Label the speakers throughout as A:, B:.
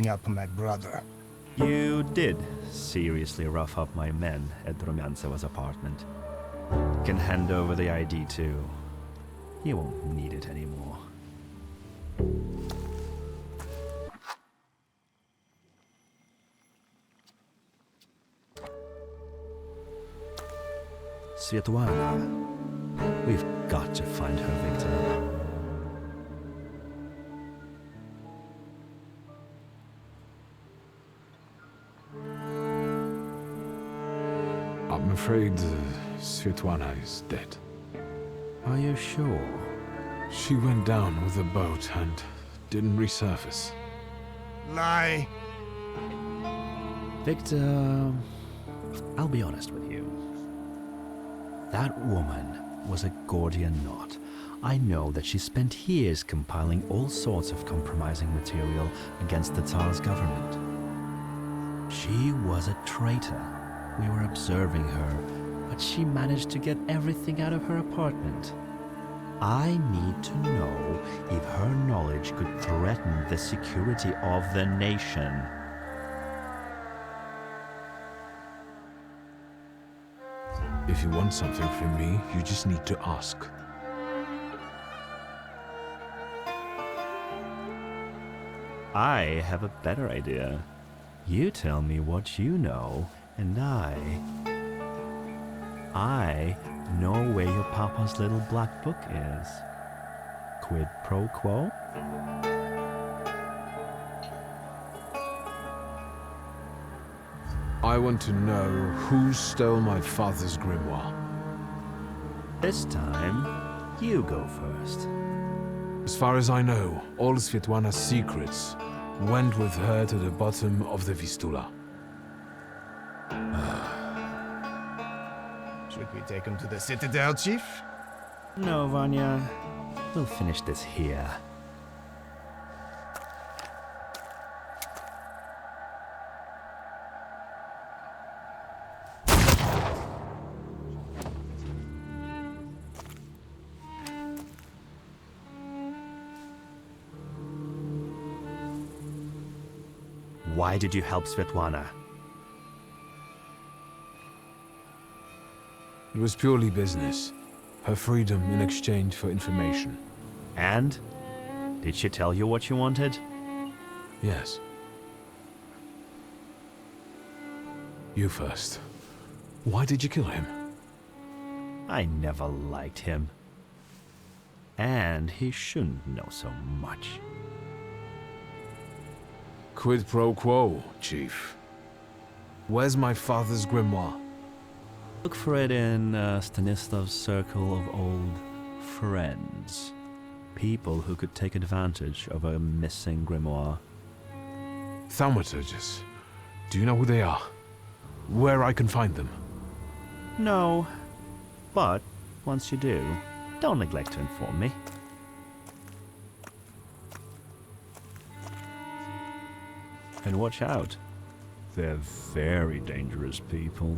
A: up my brother.
B: You did seriously rough up my men at Rumyantseva's apartment. Can hand over the ID too. You won't need it anymore. Svetlana. We've got to find her, Victor.
C: I'm afraid Svetlana is dead.
B: Are you sure?
C: She went down with a boat and didn't resurface.
A: Lie.
B: Victor, I'll be honest with you. That woman was a Gordian knot. I know that she spent years compiling all sorts of compromising material against the Tsar's government. She was a traitor. We were observing her, but she managed to get everything out of her apartment. I need to know if her knowledge could threaten the security of the nation.
C: If you want something from me, you just need to ask.
B: I have a better idea. You tell me what you know, and I know where your papa's little black book is. Quid pro quo?
C: I want to know who stole my father's grimoire.
B: This time, you go first.
C: As far as I know, all Svetlana's secrets went with her to the bottom of the Vistula.
A: Should we take him to the Citadel, Chief?
B: No, Vanya. We'll finish this here. Why did you help Svetlana?
C: It was purely business. Her freedom in exchange for information.
B: And? Did she tell you what you wanted?
C: Yes. You first. Why did you kill him?
B: I never liked him. And he shouldn't know so much.
C: Quid pro quo, Chief. Where's my father's grimoire?
B: Look for it in Stanislav's circle of old friends. People who could take advantage of a missing grimoire.
C: Thaumaturges. Do you know who they are? Where I can find them?
B: No. But, once you do, don't neglect to inform me. And watch out. They're very dangerous people.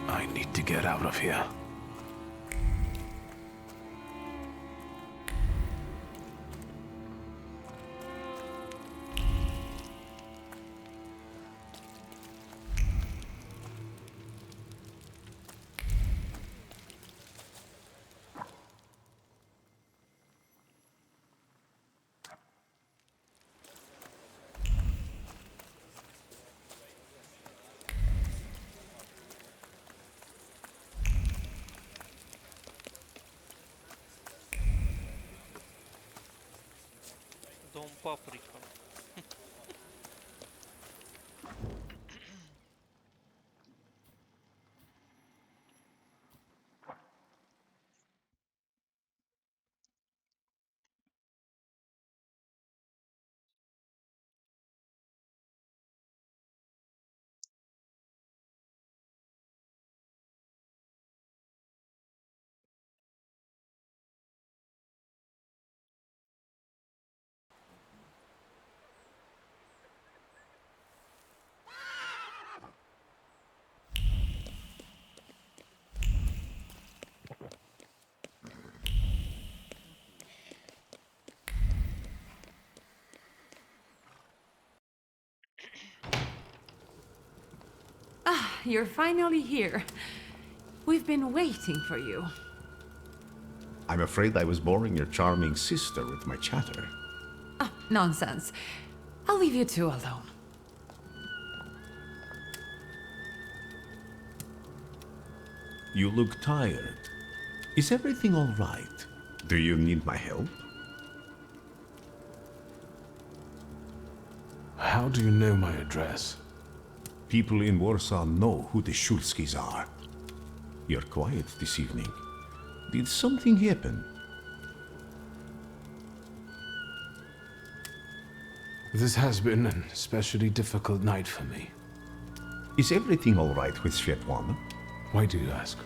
C: I need to get out of here.
D: Дом паприка. you're finally here. We've been waiting for you.
E: I'm afraid I was boring your charming sister with my chatter.
D: Oh, nonsense. I'll leave you two alone.
E: You look tired. Is everything all right? Do you need my help?
C: How do you know my address?
E: People in Warsaw know who the Shulskis are. You're quiet this evening. Did something happen?
C: This has been an especially difficult night for me.
E: Is everything all right with Svetlana?
C: Why do you ask?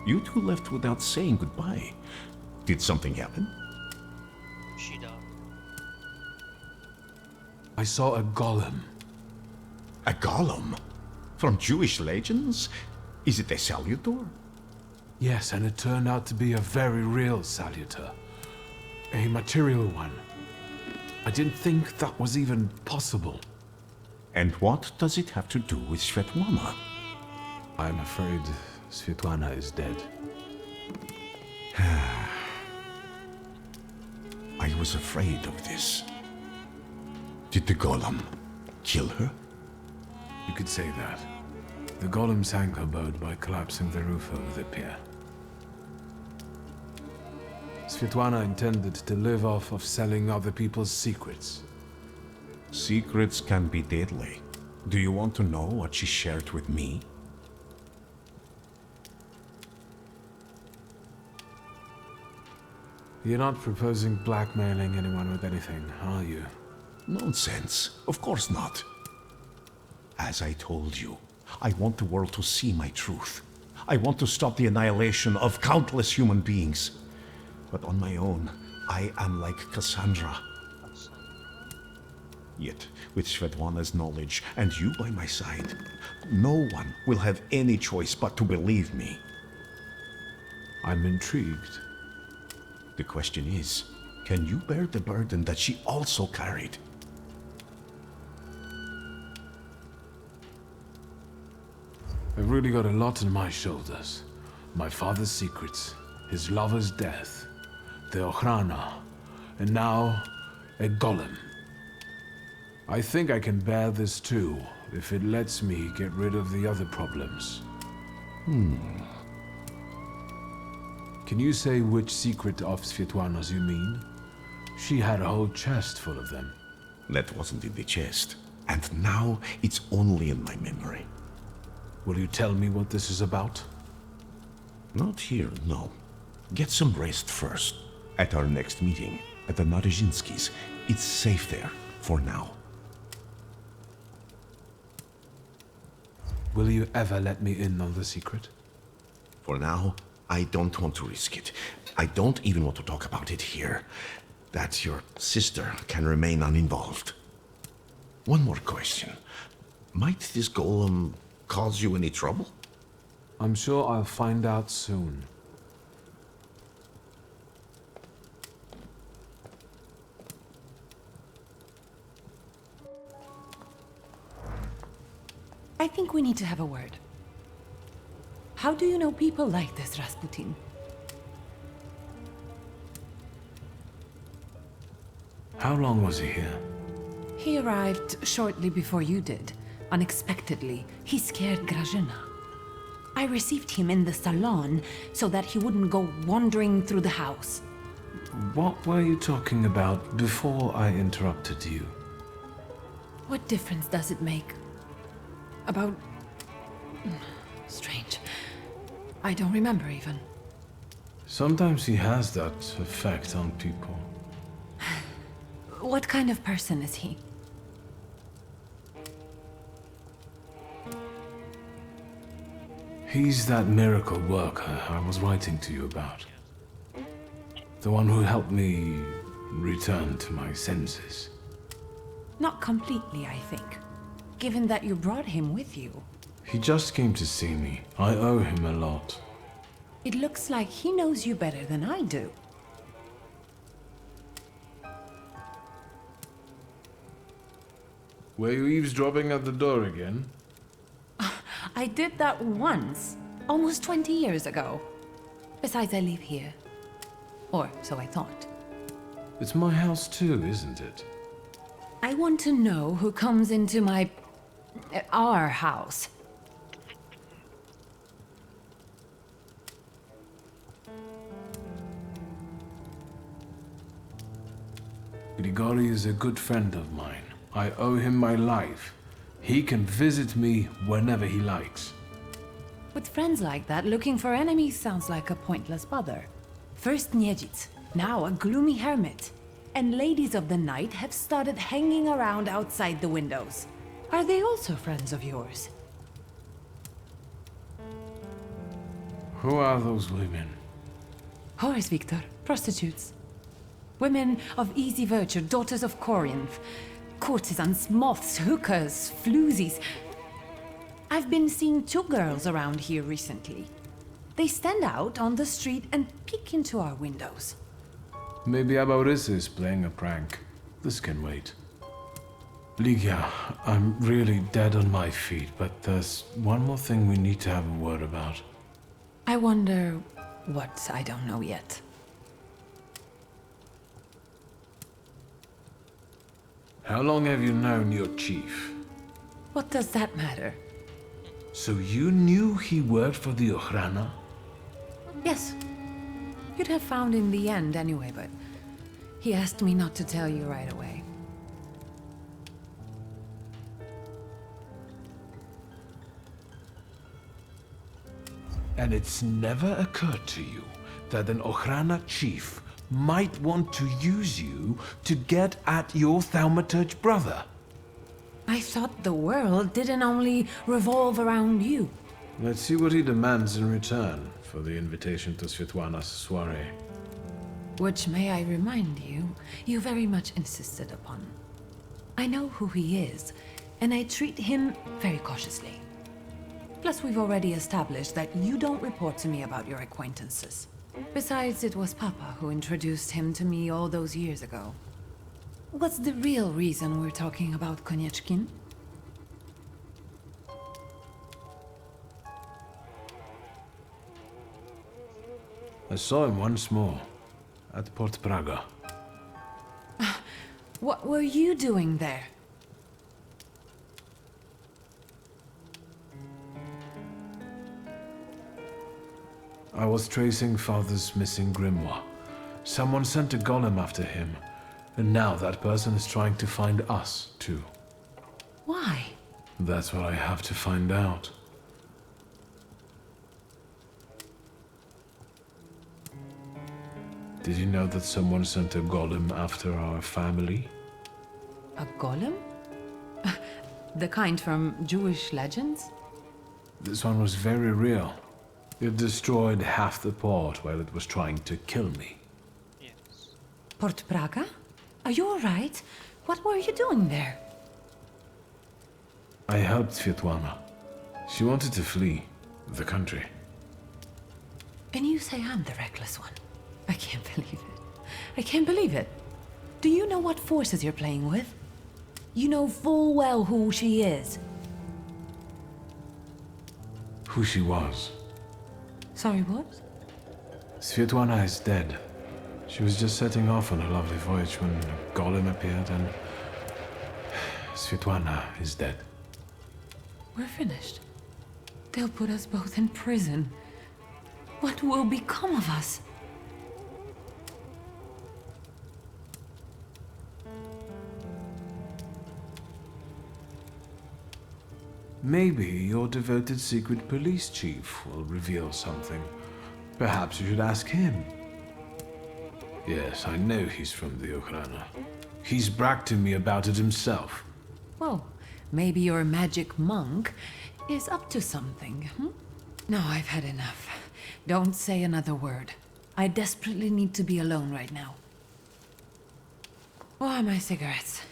E: You two left without saying goodbye. Did something happen?
C: I saw a golem.
E: A golem? From Jewish legends? Is it a salutor?
C: Yes, and it turned out to be a very real salutor. A material one. I didn't think that was even possible.
E: And what does it have to do with Svetlana?
C: I'm afraid Svetlana is dead.
E: I was afraid of this. Did the golem kill her?
C: You could say that. The golem sank her boat by collapsing the roof over the pier. Svetlana intended to live off of selling other people's secrets.
E: Secrets can be deadly. Do you want to know what she shared with me?
C: You're not proposing blackmailing anyone with anything, are you?
E: Nonsense. Of course not. As I told you, I want the world to see my truth. I want to stop the annihilation of countless human beings. But on my own, I am like Cassandra. Yet, with Svetlana's knowledge and you by my side, no one will have any choice but to believe me.
C: I'm intrigued.
E: The question is, can you bear the burden that she also carried?
C: I've really got a lot on my shoulders. My father's secrets, his lover's death, the Ochrana, and now a golem. I think I can bear this too, if it lets me get rid of the other problems. Can you say which secret of Svetlana's you mean? She had a whole chest full of them.
E: That wasn't in the chest. And now it's only in my memory.
C: Will you tell me what this is about?
E: Not here, no. Get some rest first. At our next meeting, at the Narizhinskis. It's safe there, for now.
C: Will you ever let me in on the secret?
E: For now, I don't want to risk it. I don't even want to talk about it here. That your sister can remain uninvolved. One more question. Might this golem cause you any trouble?
C: I'm sure I'll find out soon.
D: I think we need to have a word. How do you know people like this, Rasputin?
C: How long was he here?
D: He arrived shortly before you did. Unexpectedly, he scared Grażyna. I received him in the salon so that he wouldn't go wandering through the house.
C: What were you talking about before I interrupted you?
D: What difference does it make? About... Strange. I don't remember even.
C: Sometimes he has that effect on people.
D: What kind of person is he?
C: He's that miracle worker I was writing to you about. The one who helped me return to my senses.
D: Not completely, I think. Given that you brought him with you.
C: He just came to see me. I owe him a lot.
D: It looks like he knows you better than I do.
C: Were you eavesdropping at the door again?
D: I did that once, almost 20 years ago. Besides, I live here. Or so I thought.
C: It's my house too, isn't it?
D: I want to know who comes into our house.
C: Grigori is a good friend of mine. I owe him my life. He can visit me whenever he likes.
D: With friends like that, looking for enemies sounds like a pointless bother. First Niedzic, now a gloomy hermit. And ladies of the night have started hanging around outside the windows. Are they also friends of yours?
C: Who are those women?
D: Whores, Victor. Prostitutes. Women of easy virtue, daughters of Corinth. Courtesans, moths, hookers, floozies. I've been seeing 2 girls around here recently. They stand out on the street and peek into our windows.
C: Maybe Abaurissa is playing a prank. This can wait. Ligia, I'm really dead on my feet, but there's one more thing we need to have a word about.
D: I wonder what I don't know yet.
C: How long have you known your chief?
D: What does that matter?
C: So you knew he worked for the Ochrana?
D: Yes. You'd have found in the end anyway, but he asked me not to tell you right away.
C: And it's never occurred to you that an Ochrana chief might want to use you to get at your Thaumaturge brother?
D: I thought the world didn't only revolve around you.
C: Let's see what he demands in return for the invitation to Svetlana's soiree.
D: Which, may I remind you, you very much insisted upon. I know who he is, and I treat him very cautiously. Plus, we've already established that you don't report to me about your acquaintances. Besides, it was Papa who introduced him to me all those years ago. What's the real reason we're talking about Konieczkin?
C: I saw him once more, at Port Praga.
D: What were you doing there?
C: I was tracing Father's missing grimoire. Someone sent a golem after him, and now that person is trying to find us, too.
D: Why?
C: That's what I have to find out. Did you know that someone sent a golem after our family?
D: A golem? The kind from Jewish legends?
C: This one was very real. It destroyed half the port while it was trying to kill me.
D: Port Praga? Are you all right? What were you doing there?
C: I helped Svetlana. She wanted to flee the country.
D: And you say I'm the reckless one. I can't believe it. I can't believe it. Do you know what forces you're playing with? You know full well who she is.
C: Who she was.
D: Sorry, what?
C: Svetlana is dead. She was just setting off on a lovely voyage when a golem appeared and... Svetlana is dead.
D: We're finished. They'll put us both in prison. What will become of us?
C: Maybe your devoted secret police chief will reveal something. Perhaps you should ask him. Yes, I know he's from the Ochrana. He's bragged to me about it himself.
D: Well, maybe your magic monk is up to something, hmm? No, I've had enough. Don't say another word. I desperately need to be alone right now. Where are my cigarettes?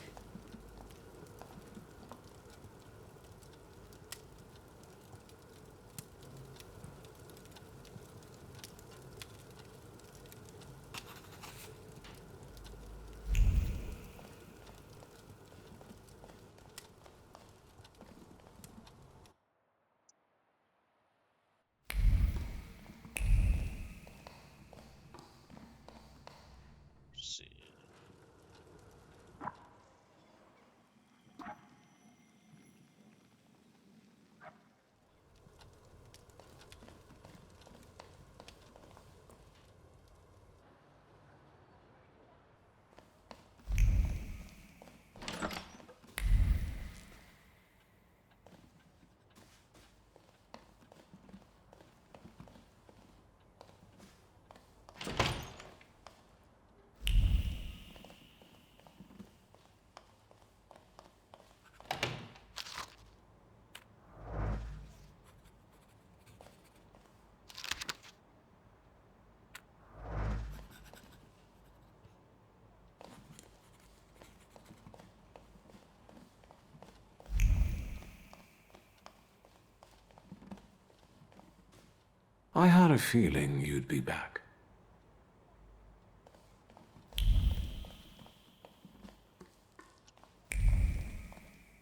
C: I had a feeling you'd be back.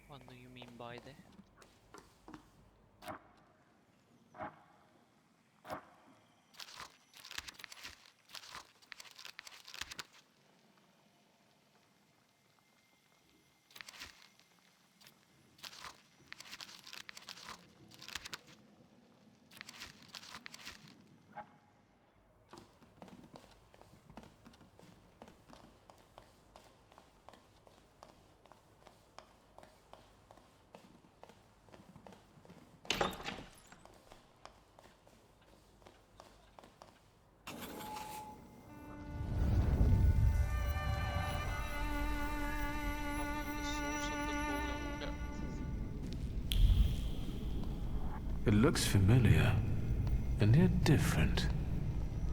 F: What do you mean by that? The source of the golem earth.
C: It looks familiar, and yet different.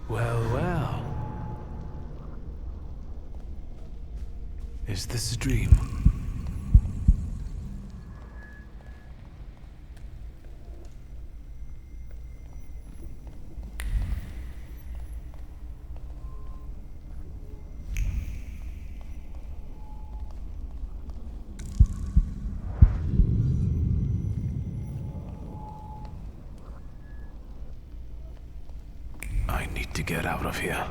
C: Well, well. Is this a dream? I need to get out of here.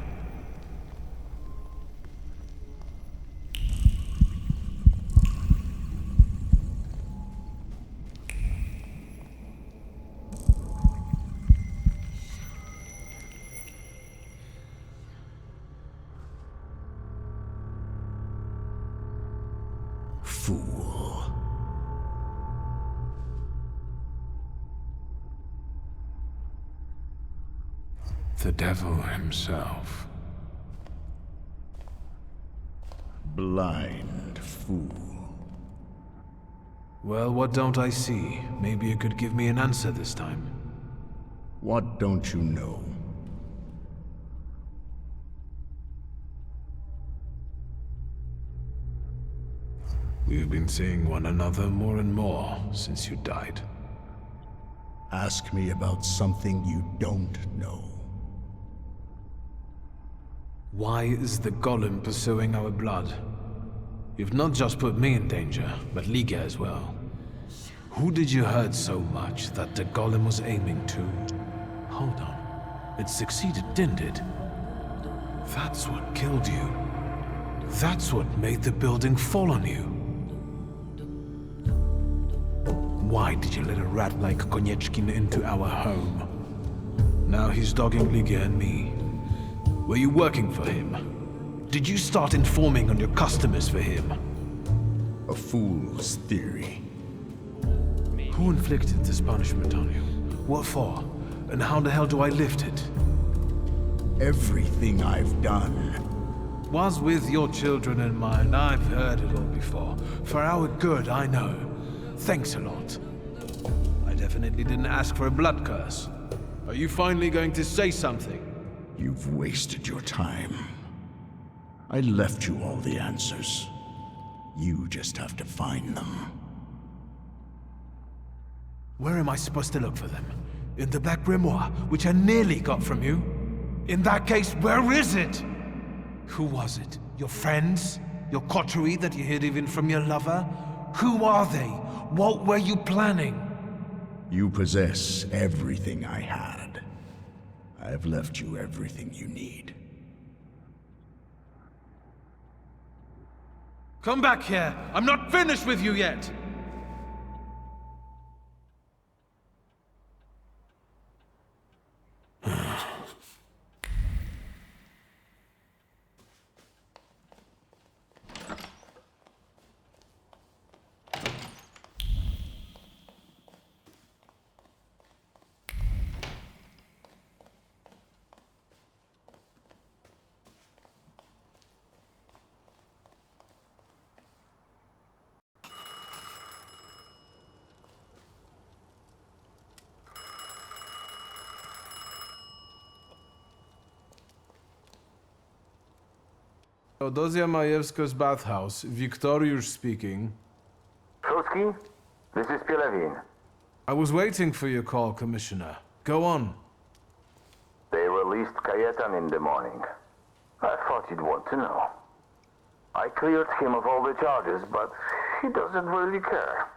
E: Fool.
C: The devil himself.
E: Blind fool.
C: Well, what don't I see? Maybe you could give me an answer this time.
E: What don't you know?
C: We've been seeing one another more and more since you died.
E: Ask me about something you don't know.
C: Why is the golem pursuing our blood? You've not just put me in danger, but Liga as well. Who did you hurt so much that the golem was aiming to? Hold on. It succeeded, didn't it? That's what killed you. That's what made the building fall on you. Why did you let a rat like Konieczkin into our home? Now he's dogging Liga and me. Were you working for him? Did you start informing on your customers for him?
E: A fool's theory.
C: Who inflicted this punishment on you? What for? And how the hell do I lift it?
E: Everything I've done.
C: Was with your children in mind. I've heard it all before. For our good, I know. Thanks a lot. I definitely didn't ask for a blood curse. Are you finally going to say something?
E: You've wasted your time. I left you all the answers. You just have to find them.
C: Where am I supposed to look for them? In the Black Grimoire, which I nearly got from you? In that case, where is it? Who was it? Your friends? Your coterie that you hid even from your lover? Who are they? What were you planning?
E: You possess everything I had. I've left you everything you need.
C: Come back here! I'm not finished with you yet! Teodosia Majewska's bathhouse. Wiktoriusz speaking.
G: Trotsky, this is Pielewin.
C: I was waiting for your call, Commissioner. Go on.
G: released Kayetan in the morning. I thought you'd want to know. I cleared him of all the charges, but he doesn't really care.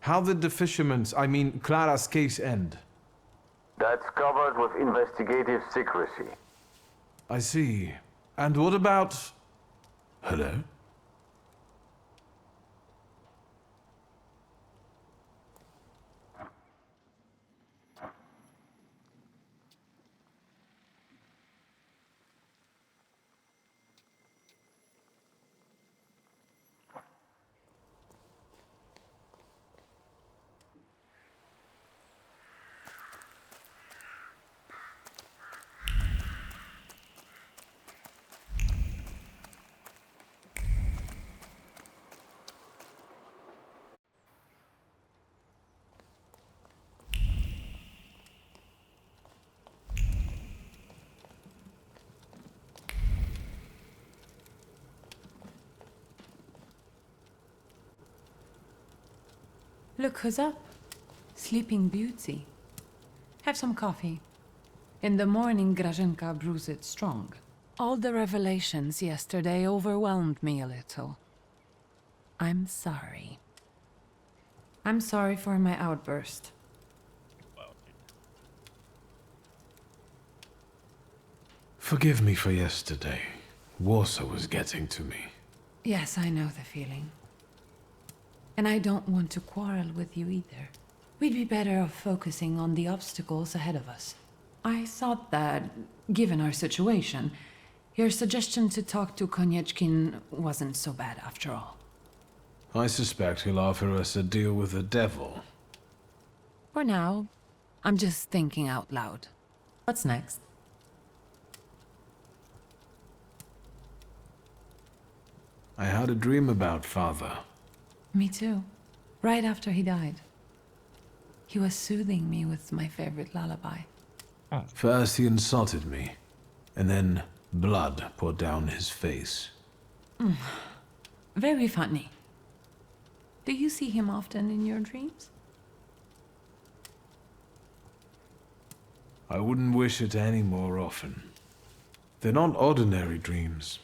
C: How did the fisherman's, I mean Clara's case end?
G: That's covered with investigative secrecy.
C: I see. And what about... Hello?
D: Look who's up. Sleeping Beauty. Have some coffee. In the morning, Grażynka brews it strong. All the revelations yesterday overwhelmed me a little. I'm sorry. I'm sorry for my outburst.
C: Forgive me for yesterday. Warsaw was getting to me.
D: Yes, I know the feeling. And I don't want to quarrel with you either. We'd be better off focusing on the obstacles ahead of us. I thought that, given our situation, your suggestion to talk to Konieczkin wasn't so bad after all.
C: I suspect he'll offer us a deal with the devil.
D: For now, I'm just thinking out loud. What's next?
C: I had a dream about father.
D: Me too. Right after he died. He was soothing me with my favorite lullaby.
C: First he insulted me, and then blood poured down his face.
D: Very funny. Do you see him often in your dreams?
C: I wouldn't wish it any more often. They're not ordinary dreams.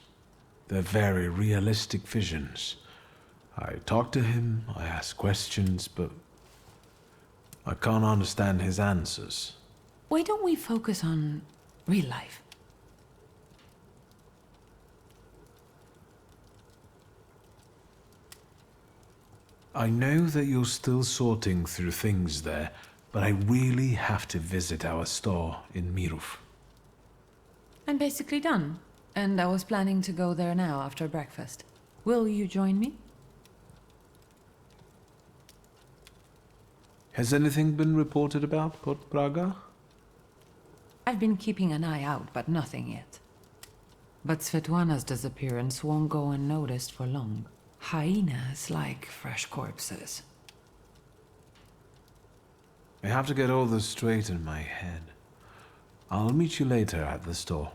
C: They're very realistic visions. I talk to him, I ask questions, but I can't understand his answers.
D: Why don't we focus on real life?
C: I know that you're still sorting through things there, but I really have to visit our store in Mirów.
D: I'm basically done, and I was planning to go there now after breakfast. Will you join me?
C: Has anything been reported about Port Praga?
D: I've been keeping an eye out, but nothing yet. But Svetlana's disappearance won't go unnoticed for long. Hyenas like fresh corpses.
C: I have to get all this straight in my head. I'll meet you later at the store.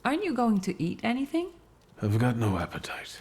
D: Aren't you going to eat anything?
C: I've got no appetite.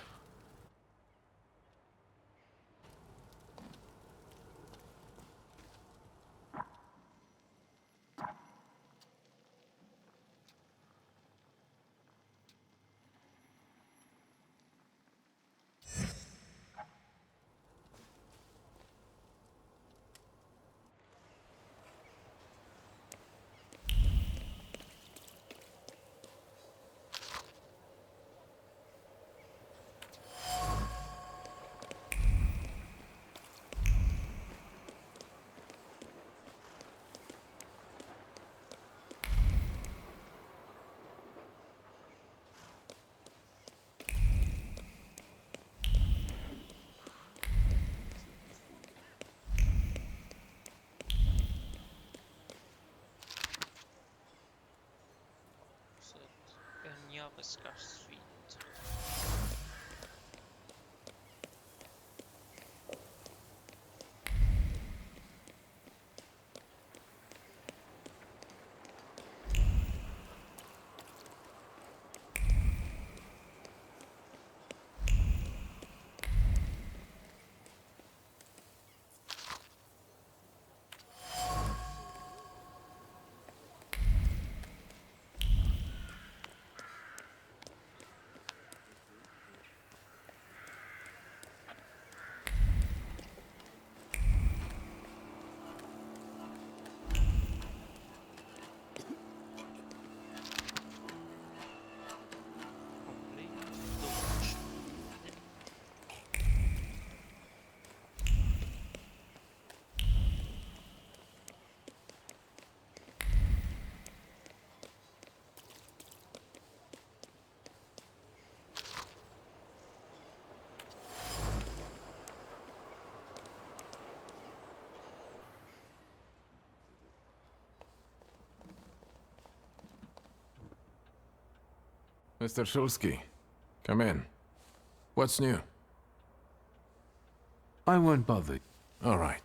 F: Penjavska Street.
C: Mr. Shulsky, come in. What's new? I won't bother. All right.